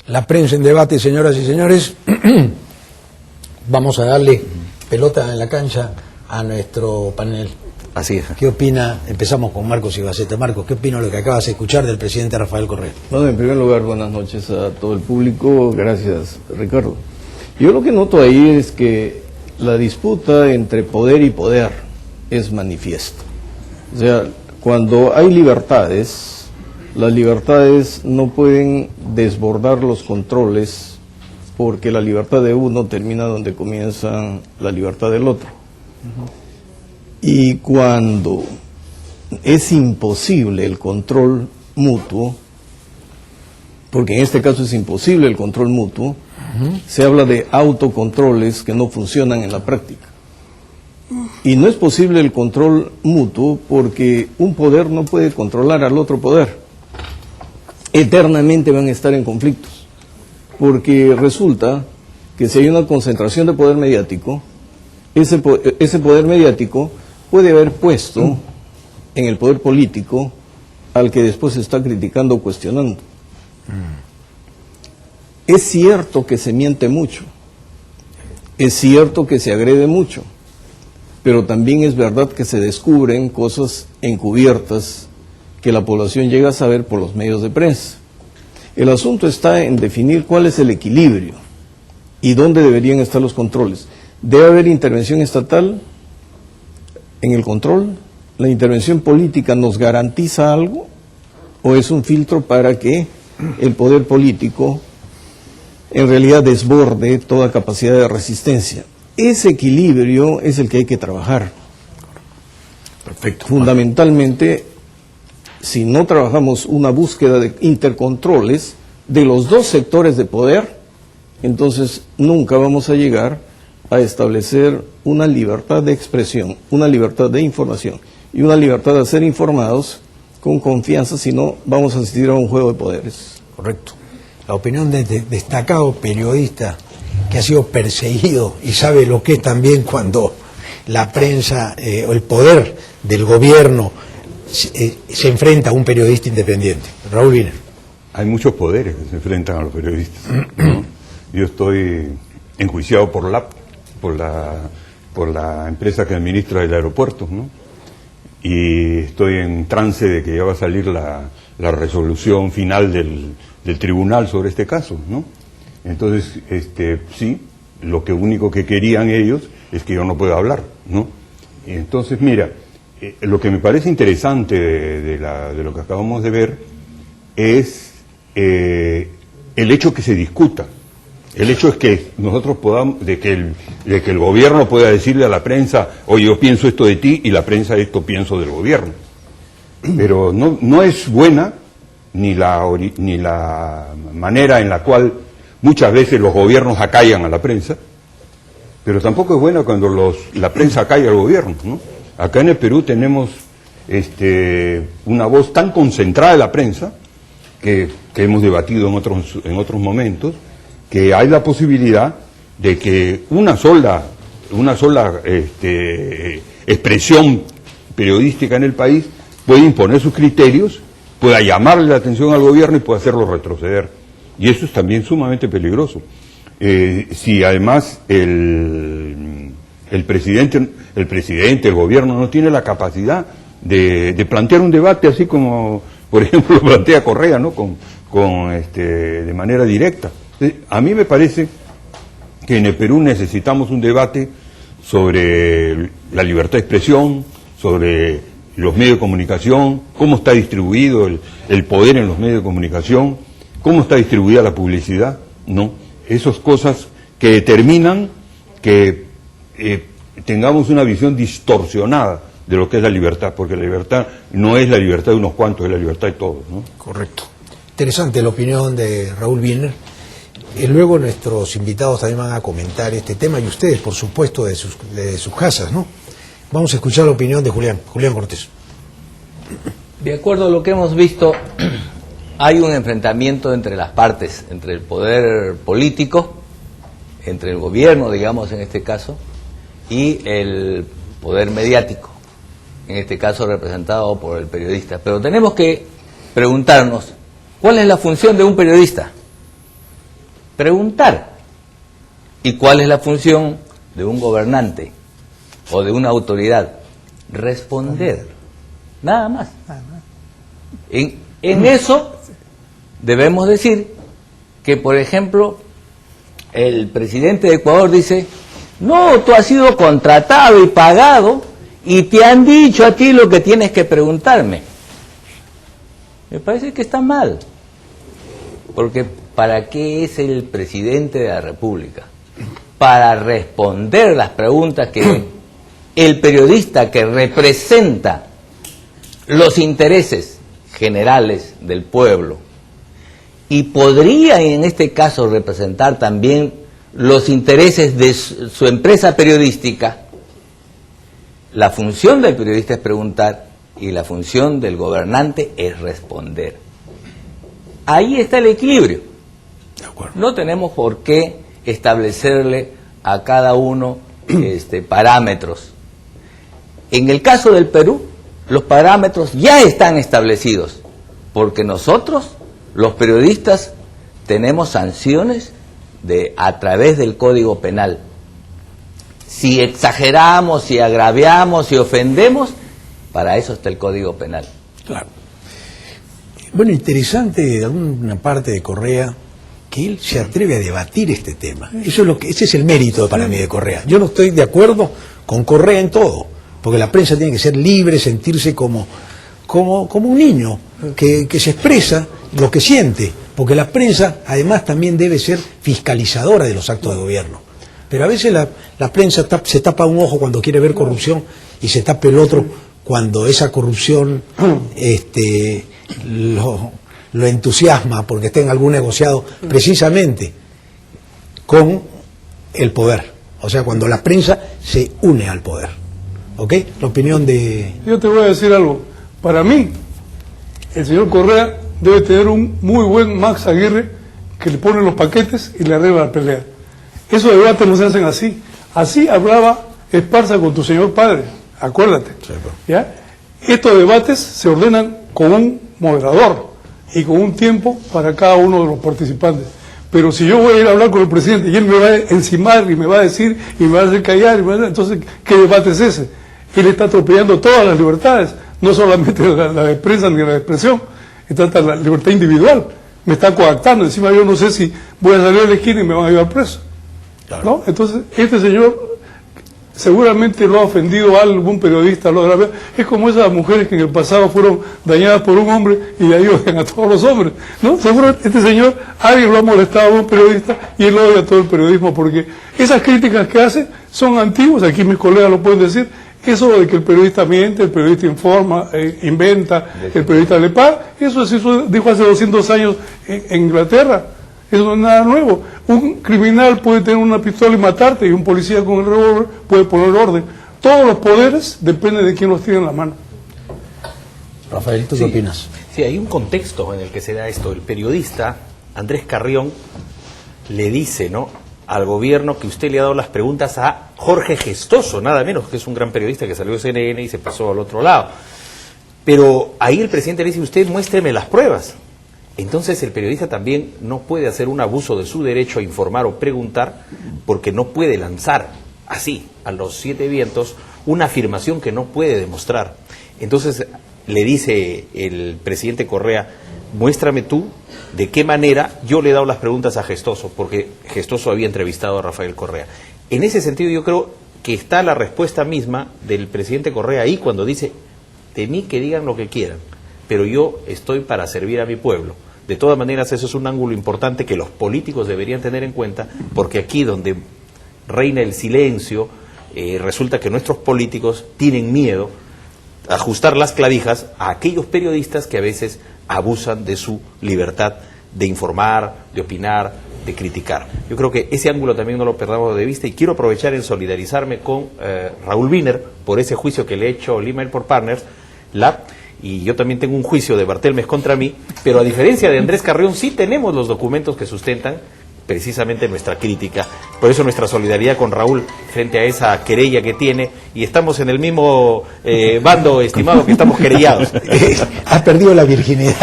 La prensa en debate, señoras y señores. Vamos a darle pelota en la cancha a nuestro panel. Así es. ¿Qué opina? Empezamos con Marcos Ibaceta. Marcos, ¿qué opina de lo que acabas de escuchar del presidente Rafael Correa? Bueno, en primer lugar, buenas noches a todo el público. Gracias, Ricardo. Yo lo que noto ahí es que la disputa entre poder y poder es manifiesto. O sea, cuando hay libertades, las libertades no pueden desbordar los controles, porque la libertad de uno termina donde comienza la libertad del otro. Y cuando es imposible el control mutuo, porque en este caso es imposible el control mutuo, se habla de autocontroles que no funcionan en la práctica. Y no es posible el control mutuo porque un poder no puede controlar al otro poder. Eternamente van a estar en conflictos, porque resulta que si hay una concentración de poder mediático, ese poder mediático puede haber puesto en el poder político al que después se está criticando o cuestionando. Es cierto que se miente mucho, es cierto que se agrede mucho, pero también es verdad que se descubren cosas encubiertas que la población llega a saber por los medios de prensa. El asunto está en definir cuál es el equilibrio y dónde deberían estar los controles. ¿Debe haber intervención estatal en el control? ¿La intervención política nos garantiza algo? ¿O es un filtro para que el poder político en realidad desborde toda capacidad de resistencia? Ese equilibrio es el que hay que trabajar. Perfecto. Fundamentalmente, si no trabajamos una búsqueda de intercontroles de los dos sectores de poder, entonces nunca vamos a llegar a establecer una libertad de expresión, una libertad de información y una libertad de ser informados con confianza, si no vamos a asistir a un juego de poderes. Correcto. La opinión de destacado periodista que ha sido perseguido y sabe lo que es también cuando la prensa o el poder del gobierno se enfrenta a un periodista independiente. Raúl Wiener. Hay muchos poderes que se enfrentan a los periodistas, ¿no? Yo estoy enjuiciado por la empresa que administra el aeropuerto, ¿no? Y estoy en trance de que ya va a salir la resolución final del tribunal sobre este caso, ¿no? Entonces, sí, lo único que querían ellos es que yo no pueda hablar, ¿no? Y entonces, mira, lo que me parece interesante de lo que acabamos de ver es el hecho que se discuta. El hecho es que nosotros podamos, de que el gobierno pueda decirle a la prensa, oye, yo pienso esto de ti, y la prensa esto pienso del gobierno. Pero no es buena ni la manera en la cual muchas veces los gobiernos acallan a la prensa, pero tampoco es buena cuando la prensa acalla al gobierno, ¿no? Acá en el Perú tenemos una voz tan concentrada de la prensa que hemos debatido en otros momentos, que hay la posibilidad de que una sola expresión periodística en el país puede imponer sus criterios, pueda llamarle la atención al gobierno y pueda hacerlo retroceder. Y eso es también sumamente peligroso. Si además el presidente, el gobierno no tiene la capacidad de plantear un debate así como, por ejemplo, lo plantea Correa, ¿no? De manera directa. A mí me parece que en el Perú necesitamos un debate sobre la libertad de expresión, sobre los medios de comunicación, cómo está distribuido el poder en los medios de comunicación, cómo está distribuida la publicidad, ¿no? Esas cosas que determinan que tengamos una visión distorsionada de lo que es la libertad, porque la libertad no es la libertad de unos cuantos, es la libertad de todos, ¿no? Correcto. Interesante la opinión de Raúl Wiener. Luego nuestros invitados también van a comentar este tema, y ustedes, por supuesto, de sus casas, ¿no? Vamos a escuchar la opinión de Julián Cortés. De acuerdo a lo que hemos visto, hay un enfrentamiento entre las partes, entre el poder político, entre el gobierno, digamos, en este caso, y el poder mediático, en este caso representado por el periodista. Pero tenemos que preguntarnos, ¿cuál es la función de un periodista? preguntar. ¿Y cuál es la función de un gobernante o de una autoridad? Responder. Nada más. En eso debemos decir que, por ejemplo, el presidente de Ecuador dice: no, tú has sido contratado y pagado y te han dicho a ti lo que tienes que preguntarme. Me parece que está mal, porque ¿para qué es el presidente de la República? Para responder las preguntas que el periodista que representa los intereses generales del pueblo y podría en este caso representar también los intereses de su empresa periodística. La función del periodista es preguntar y la función del gobernante es responder. Ahí está el equilibrio. De acuerdo. No tenemos por qué establecerle a cada uno parámetros. En el caso del Perú, los parámetros ya están establecidos, porque nosotros, los periodistas, tenemos sanciones a través del Código Penal. Si exageramos, si agraviamos, si ofendemos, para eso está el Código Penal. Claro. Bueno, interesante de alguna parte de Correa que él se atreve a debatir este tema. Eso es ese es el mérito para mí de Correa. Yo no estoy de acuerdo con Correa en todo, porque la prensa tiene que ser libre, sentirse como un niño que se expresa lo que siente, porque la prensa además también debe ser fiscalizadora de los actos de gobierno. Pero a veces la prensa se tapa un ojo cuando quiere ver corrupción y se tapa el otro cuando esa corrupción lo entusiasma porque está en algún negociado precisamente con el poder. O sea, cuando la prensa se une al poder. ¿Ok? La opinión de... Yo te voy a decir algo. Para mí, el señor Correa debe tener un muy buen Max Aguirre que le pone los paquetes y le arregla la pelea. Esos debates no se hacen así. Así hablaba Esparza con tu señor padre. Acuérdate. ¿Ya? Estos debates se ordenan con un moderador y con un tiempo para cada uno de los participantes. Pero si yo voy a ir a hablar con el presidente y él me va a encimar y me va a decir y me va a hacer callar, entonces, ¿qué debate es ese? Él está atropellando todas las libertades, no solamente la de prensa ni la de expresión, está la libertad individual. Me está coactando, encima yo no sé si voy a salir a la esquina y me van a llevar preso. Claro. ¿No? Entonces, este señor seguramente lo ha ofendido a algún periodista, es como esas mujeres que en el pasado fueron dañadas por un hombre y de ahí odian a todos los hombres, ¿no? Seguro este señor, alguien lo ha molestado a un periodista y él odia a todo el periodismo, porque esas críticas que hace son antiguas, aquí mis colegas lo pueden decir, eso de que el periodista miente, el periodista informa, inventa, el periodista le paga, eso dijo hace 200 años en Inglaterra. Eso no es nada nuevo. Un criminal puede tener una pistola y matarte, y un policía con el revólver puede poner orden. Todos los poderes dependen de quién los tiene en la mano. Rafael, ¿tú qué opinas? Sí, hay un contexto en el que se da esto. El periodista Andrés Carrión le dice, ¿no?, al gobierno que usted le ha dado las preguntas a Jorge Gestoso, nada menos, que es un gran periodista que salió de CNN y se pasó al otro lado. Pero ahí el presidente le dice, usted muéstreme las pruebas. Entonces el periodista también no puede hacer un abuso de su derecho a informar o preguntar, porque no puede lanzar así, a los 7 vientos, una afirmación que no puede demostrar. Entonces le dice el presidente Correa, muéstrame tú de qué manera yo le he dado las preguntas a Gestoso, porque Gestoso había entrevistado a Rafael Correa. En ese sentido yo creo que está la respuesta misma del presidente Correa ahí cuando dice, de mí que digan lo que quieran, pero yo estoy para servir a mi pueblo. De todas maneras, eso es un ángulo importante que los políticos deberían tener en cuenta, porque aquí donde reina el silencio, resulta que nuestros políticos tienen miedo a ajustar las clavijas a aquellos periodistas que a veces abusan de su libertad de informar, de opinar, de criticar. Yo creo que ese ángulo también no lo perdamos de vista, y quiero aprovechar en solidarizarme con Raúl Wiener por ese juicio que le ha hecho Lima Airport Partners, y yo también tengo un juicio de Bartelmes contra mí, pero a diferencia de Andrés Carrión sí tenemos los documentos que sustentan precisamente nuestra crítica. Por eso nuestra solidaridad con Raúl frente a esa querella que tiene, y estamos en el mismo bando, estimado, que estamos querellados. Has perdido la virginidad.